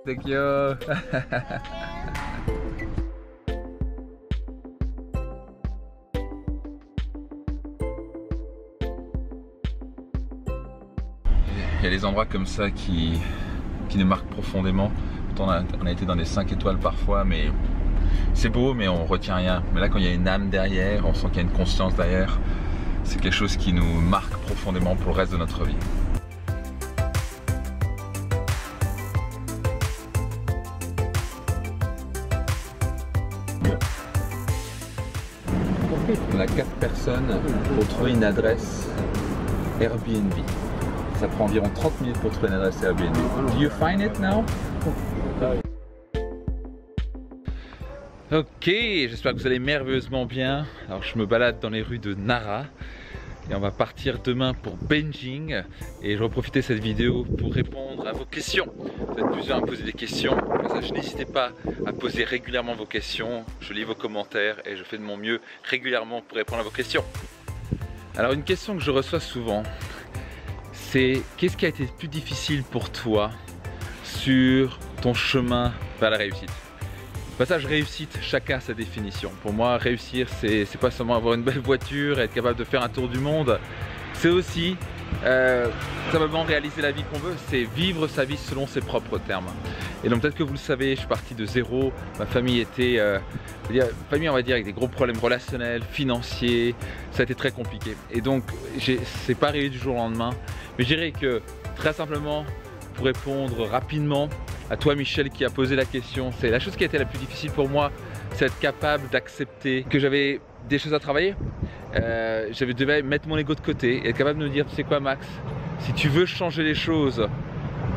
Thank you. Il y a des endroits comme ça qui nous marquent profondément. Pourtant, on a été dans des 5 étoiles parfois, mais c'est beau, mais on retient rien. Mais là, quand il y a une âme derrière, on sent qu'il y a une conscience derrière, c'est quelque chose qui nous marque profondément pour le reste de notre vie. On a 4 personnes pour trouver une adresse Airbnb. Ça prend environ 30 minutes pour trouver une adresse Airbnb. Do you find it now? Ok, j'espère que vous allez merveilleusement bien. Alors je me balade dans les rues de Nara et on va partir demain pour Beijing. Et je vais profiter de cette vidéo pour répondre à vos questions. Vous êtes plusieurs à me poser des questions. Pour ça, n'hésitez pas à poser régulièrement vos questions. Je lis vos commentaires et je fais de mon mieux régulièrement pour répondre à vos questions. Alors une question que je reçois souvent, c'est qu'est-ce qui a été le plus difficile pour toi sur ton chemin vers la réussite? Passage réussite, chacun a sa définition. Pour moi, réussir, c'est pas seulement avoir une belle voiture, être capable de faire un tour du monde. C'est aussi simplement réaliser la vie qu'on veut. C'est vivre sa vie selon ses propres termes. Et donc peut-être que vous le savez, je suis parti de zéro. Ma famille était, on va dire, avec des gros problèmes relationnels, financiers. Ça a été très compliqué. Et donc, c'est pas arrivé du jour au lendemain. Mais je dirais que très simplement, pour répondre rapidement à toi Michel qui a posé la question, c'est la chose qui a été la plus difficile pour moi, c'est être capable d'accepter que j'avais des choses à travailler. Devais mettre mon ego de côté et être capable de me dire, tu sais quoi Max, si tu veux changer les choses,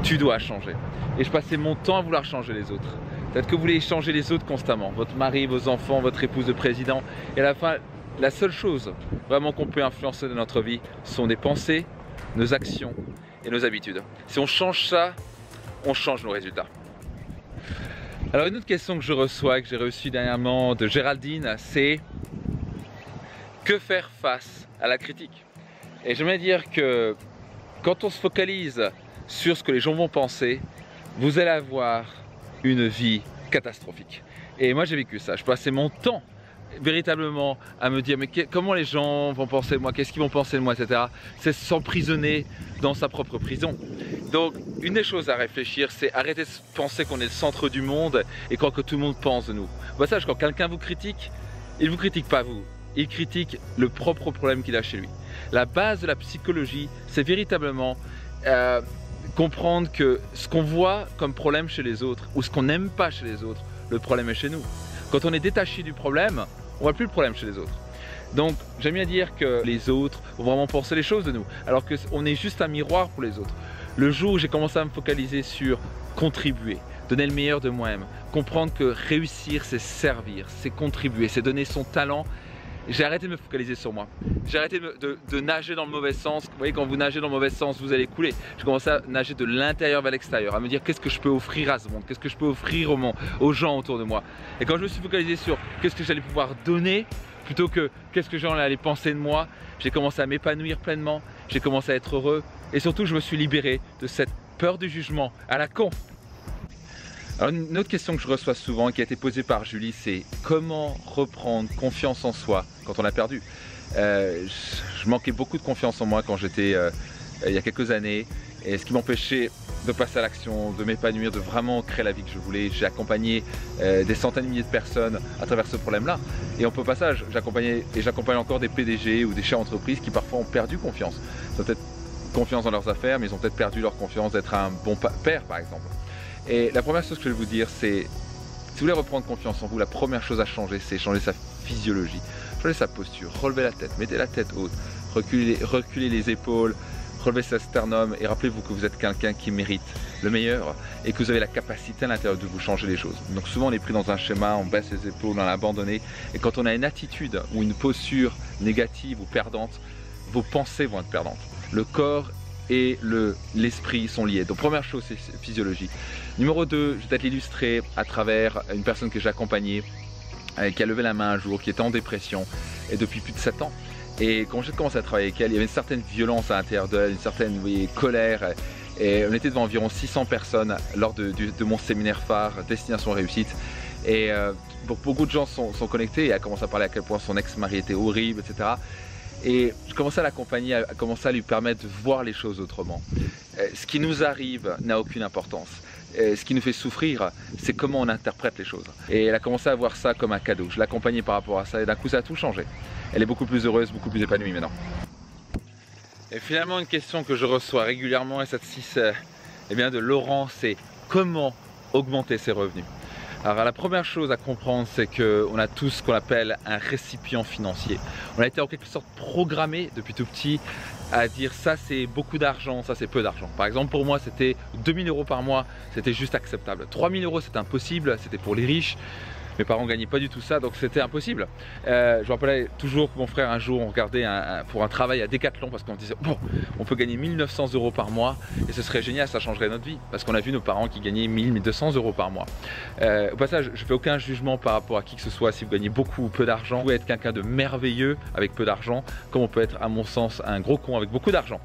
tu dois changer. Et je passais mon temps à vouloir changer les autres. Peut-être que vous voulez changer les autres constamment, votre mari, vos enfants, votre épouse de président. Et à la fin, la seule chose vraiment qu'on peut influencer dans notre vie sont des pensées, nos actions et nos habitudes. Si on change ça, on change nos résultats. Alors une autre question que je reçois, que j'ai reçue dernièrement de Géraldine, c'est que faire face à la critique? Et j'aimerais dire que quand on se focalise sur ce que les gens vont penser, vous allez avoir une vie catastrophique. Et moi j'ai vécu ça, je passais mon temps véritablement à me dire mais comment les gens vont penser de moi, qu'est-ce qu'ils vont penser de moi, etc. C'est s'emprisonner dans sa propre prison. Donc une des choses à réfléchir, c'est arrêter de penser qu'on est le centre du monde et croire que tout le monde pense de nous. Bah, ça, quand quelqu'un vous critique, il ne vous critique pas vous, il critique le propre problème qu'il a chez lui. La base de la psychologie, c'est véritablement comprendre que ce qu'on voit comme problème chez les autres ou ce qu'on n'aime pas chez les autres, le problème est chez nous. Quand on est détaché du problème, on voit plus le problème chez les autres. Donc j'aime bien dire que les autres vont vraiment penser les choses de nous, alors qu'on est juste un miroir pour les autres. Le jour où j'ai commencé à me focaliser sur contribuer, donner le meilleur de moi-même, comprendre que réussir c'est servir, c'est contribuer, c'est donner son talent, j'ai arrêté de me focaliser sur moi. J'ai arrêté de nager dans le mauvais sens. Vous voyez, quand vous nagez dans le mauvais sens, vous allez couler. J'ai commencé à nager de l'intérieur vers l'extérieur, à me dire qu'est-ce que je peux offrir à ce monde, qu'est-ce que je peux offrir au monde, aux gens autour de moi. Et quand je me suis focalisé sur qu'est-ce que j'allais pouvoir donner, plutôt que qu'est-ce que les gens allaient penser de moi, j'ai commencé à m'épanouir pleinement, j'ai commencé à être heureux. Et surtout, je me suis libéré de cette peur du jugement à la con. Alors une autre question que je reçois souvent, qui a été posée par Julie, c'est comment reprendre confiance en soi quand on a perdu. Je manquais beaucoup de confiance en moi quand j'étais il y a quelques années, et ce qui m'empêchait de passer à l'action, de m'épanouir, de vraiment créer la vie que je voulais. J'ai accompagné des centaines de milliers de personnes à travers ce problème-là. Et en passage, j'accompagne encore des PDG ou des chefs d'entreprise qui parfois ont perdu confiance. Ils ont peut-être confiance dans leurs affaires, mais ils ont peut-être perdu leur confiance d'être un bon père, par exemple. Et la première chose que je vais vous dire, c'est si vous voulez reprendre confiance en vous, la première chose à changer, c'est changer sa physiologie, changer sa posture, relever la tête, mettez la tête haute, reculez les épaules, relevez sa sternum et rappelez-vous que vous êtes quelqu'un qui mérite le meilleur et que vous avez la capacité à l'intérieur de vous changer les choses. Donc souvent on est pris dans un schéma, on baisse les épaules, on l'abandonne, et quand on a une attitude ou une posture négative ou perdante, vos pensées vont être perdantes. Le corps et l'esprit sont liés. Donc première chose, c'est physiologie. Numéro 2, je vais peut-être l'illustrer à travers une personne que j'ai accompagnée, qui a levé la main un jour, qui était en dépression et depuis plus de 7 ans. Et quand j'ai commencé à travailler avec elle, il y avait une certaine violence à l'intérieur d'elle, une certaine colère. Et on était devant environ 600 personnes lors de mon séminaire phare Destination Réussite. Et beaucoup de gens sont connectés et a commencé à parler à quel point son ex-mari était horrible, etc. Et je commençais à l'accompagner, à commencer à lui permettre de voir les choses autrement. Ce qui nous arrive n'a aucune importance. Ce qui nous fait souffrir, c'est comment on interprète les choses. Et elle a commencé à voir ça comme un cadeau. Je l'accompagnais par rapport à ça et d'un coup ça a tout changé. Elle est beaucoup plus heureuse, beaucoup plus épanouie maintenant. Et finalement une question que je reçois régulièrement et celle-ci de Laurent, c'est comment augmenter ses revenus. Alors la première chose à comprendre, c'est qu'on a tous ce qu'on appelle un récipient financier. On a été en quelque sorte programmé depuis tout petit à dire ça c'est beaucoup d'argent, ça c'est peu d'argent. Par exemple pour moi c'était 2000 € par mois, c'était juste acceptable. 3000 € c'était impossible, c'était pour les riches. Mes parents ne gagnaient pas du tout ça, donc c'était impossible. Je me rappelais toujours que mon frère, un jour, on regardait pour un travail à Decathlon parce qu'on disait bon, on peut gagner 1900 € par mois et ce serait génial, ça changerait notre vie. Parce qu'on a vu nos parents qui gagnaient 1000, 1200 € par mois. Au passage, je ne fais aucun jugement par rapport à qui que ce soit, si vous gagnez beaucoup ou peu d'argent. Vous pouvez être quelqu'un de merveilleux avec peu d'argent, comme on peut être, à mon sens, un gros con avec beaucoup d'argent.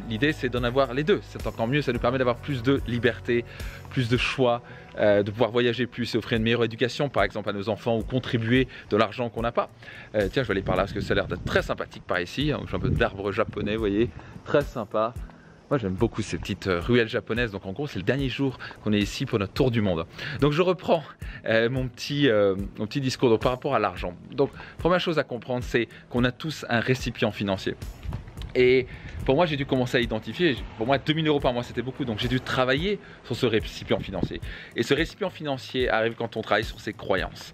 L'idée, c'est d'en avoir les deux. C'est encore mieux, ça nous permet d'avoir plus de liberté, plus de choix, de pouvoir voyager plus et offrir une meilleure éducation, par exemple, à nos enfants ou contribuer de l'argent qu'on n'a pas. Tiens, je vais aller par là parce que ça a l'air d'être très sympathique par ici. J'ai un peu d'arbres japonais, vous voyez, très sympa. Moi, j'aime beaucoup ces petites ruelles japonaises. Donc, en gros, c'est le dernier jour qu'on est ici pour notre tour du monde. Donc, je reprends mon petit discours donc, par rapport à l'argent. Donc, première chose à comprendre, c'est qu'on a tous un récipient financier. Et pour moi, j'ai dû commencer à identifier, pour moi 2000 € par mois c'était beaucoup, donc j'ai dû travailler sur ce récipient financier. Et ce récipient financier arrive quand on travaille sur ses croyances.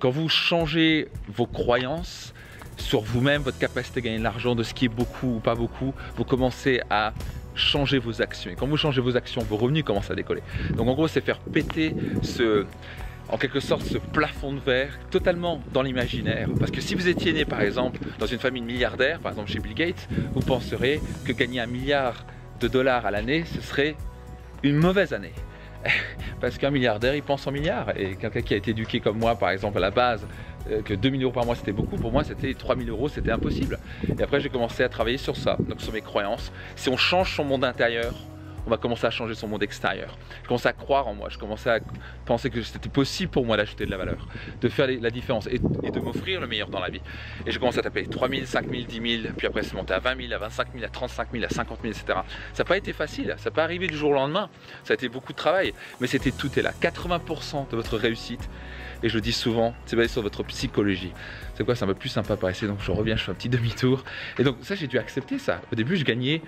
Quand vous changez vos croyances sur vous-même, votre capacité à gagner de l'argent, de ce qui est beaucoup ou pas beaucoup, vous commencez à changer vos actions. Et quand vous changez vos actions, vos revenus commencent à décoller. Donc en gros, c'est faire péter en quelque sorte ce plafond de verre totalement dans l'imaginaire. Parce que si vous étiez né par exemple dans une famille de milliardaires, par exemple chez Bill Gates, vous penseriez que gagner 1 milliard de dollars à l'année, ce serait une mauvaise année. Parce qu'un milliardaire, il pense en milliards. Et quelqu'un qui a été éduqué comme moi, par exemple à la base, que 2000 € par mois c'était beaucoup, pour moi c'était 3000 €, c'était impossible. Et après j'ai commencé à travailler sur ça, donc sur mes croyances. Si on change son monde intérieur, on va commencer à changer son monde extérieur. Je commençais à croire en moi, je commençais à penser que c'était possible pour moi d'ajouter de la valeur, de faire la différence et de m'offrir le meilleur dans la vie. Et je commençais à taper 3000, 5000, 10 000, puis après c'est monté à 20 000, à 25 000, à 35 000, à 50 000, etc. Ça n'a pas été facile, ça n'a pas arrivé du jour au lendemain, ça a été beaucoup de travail, mais tout est là. 80% de votre réussite, et je le dis souvent, c'est basé sur votre psychologie. C'est quoi, c'est un peu plus sympa par ici, donc je reviens, je fais un petit demi-tour. Et donc ça, j'ai dû accepter ça. Au début, je gagnais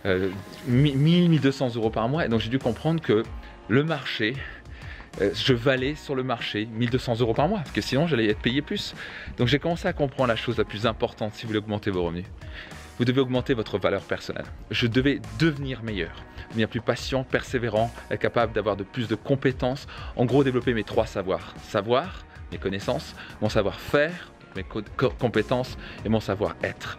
1000, 1200 € par mois, et donc j'ai dû comprendre que le marché, je valais sur le marché 1200 € par mois, parce que sinon j'allais être payé plus. Donc j'ai commencé à comprendre la chose la plus importante si vous voulez augmenter vos revenus. Vous devez augmenter votre valeur personnelle. Je devais devenir meilleur, devenir plus patient, persévérant, être capable d'avoir plus de compétences. En gros, développer mes 3 savoirs. Savoir, mes connaissances, mon savoir-faire, mes compétences et mon savoir-être.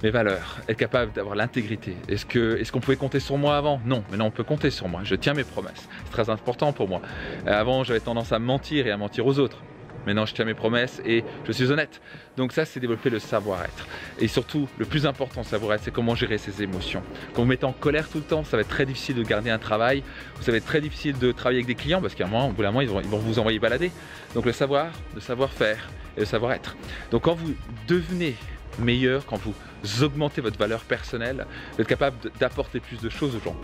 Mes valeurs, être capable d'avoir l'intégrité. Est-ce qu'on pouvait compter sur moi avant? Non, maintenant on peut compter sur moi. Je tiens mes promesses. C'est très important pour moi. Avant, j'avais tendance à mentir et à mentir aux autres. Maintenant, je tiens mes promesses et je suis honnête. Donc ça, c'est développer le savoir-être. Et surtout, le plus important, savoir-être, c'est comment gérer ses émotions. Quand vous mettez en colère tout le temps, ça va être très difficile de garder un travail. Ça va être très difficile de travailler avec des clients parce qu'à un moment, au bout d'un moment, ils vont vous envoyer balader. Donc le savoir, le savoir-faire et le savoir-être. Donc quand vous devenez meilleur, quand vous augmentez votre valeur personnelle, vous êtes capable d'apporter plus de choses aux gens.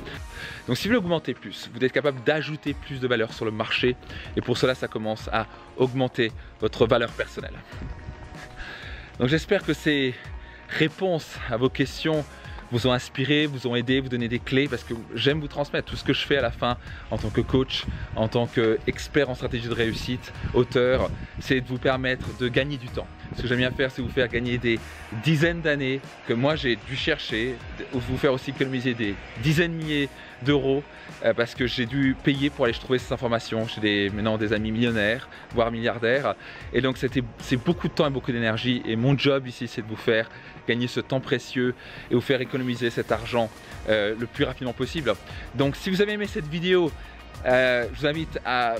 Donc si vous voulez augmenter plus, vous êtes capable d'ajouter plus de valeur sur le marché, et pour cela ça commence à augmenter votre valeur personnelle. Donc j'espère que ces réponses à vos questions vous ont inspiré, vous ont aidé, vous donné des clés, parce que j'aime vous transmettre tout ce que je fais à la fin en tant que coach, en tant qu'expert en stratégie de réussite, auteur, c'est de vous permettre de gagner du temps. Ce que j'aime bien faire, c'est vous faire gagner des dizaines d'années que moi j'ai dû chercher, vous faire aussi économiser des dizaines de milliers d'euros parce que j'ai dû payer pour aller trouver ces informations chez maintenant des amis millionnaires, voire milliardaires. Et donc c'est beaucoup de temps et beaucoup d'énergie, et mon job ici c'est de vous faire gagner ce temps précieux et vous faire économiser cet argent le plus rapidement possible. Donc si vous avez aimé cette vidéo, je vous invite à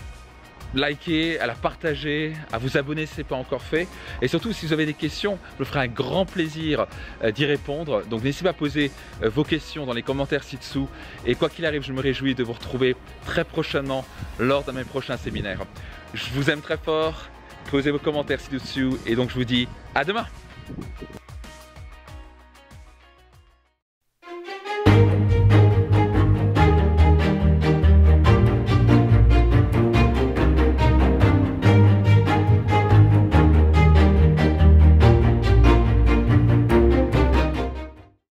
liker, à la partager, à vous abonner si ce n'est pas encore fait. Et surtout, si vous avez des questions, je me ferai un grand plaisir d'y répondre. Donc n'hésitez pas à poser vos questions dans les commentaires ci-dessous. Et quoi qu'il arrive, je me réjouis de vous retrouver très prochainement lors d'un de mes prochains séminaires. Je vous aime très fort. Posez vos commentaires ci-dessous. Et donc je vous dis à demain.